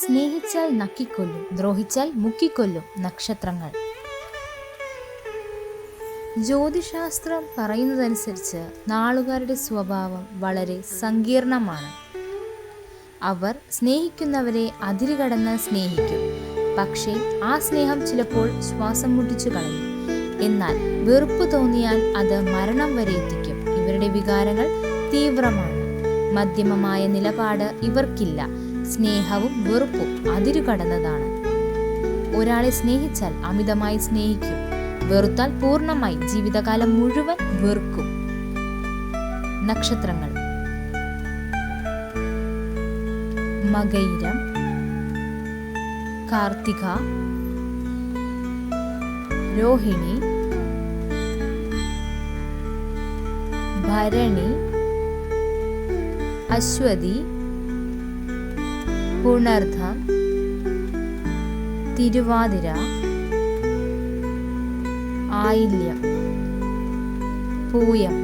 സ്നേഹിച്ചാൽ നക്കിക്കൊല്ലും, ദ്രോഹിച്ചാൽ മുക്കിക്കൊല്ലും നക്ഷത്രങ്ങൾ. ജ്യോതിശാസ്ത്രം പറയുന്നതനുസരിച്ച് നാളുകാരുടെ സ്വഭാവം വളരെ സങ്കീർണമാണ്. അവർ സ്നേഹിക്കുന്നവരെ അതിരുകടന്ന് സ്നേഹിക്കും. പക്ഷേ ആ സ്നേഹം ചിലപ്പോൾ ശ്വാസം മുട്ടിച്ചു കളയും. എന്നാൽ വെറുപ്പ് തോന്നിയാൽ അത് മരണം വരെ എത്തിക്കും. ഇവരുടെ വികാരങ്ങൾ തീവ്രമാണ്. മധ്യമമായ നിലപാട് ഇവർക്കില്ല. സ്നേഹവും വെറുപ്പും അതിരുകടന്നതാണ്. ഒരാളെ സ്നേഹിച്ചാൽ അമിതമായി സ്നേഹിക്കും. വെറുത്താൽ പൂർണ്ണമായി ജീവിതകാലം മുഴുവൻ വെറുക്കും. നക്ഷത്രങ്ങൾ: മകയിരം, കാർത്തിക, രോഹിണി, ഭരണി, അശ്വതി, പുണർദം, തിരുവാതിര, ആയില്യം, പൂയം.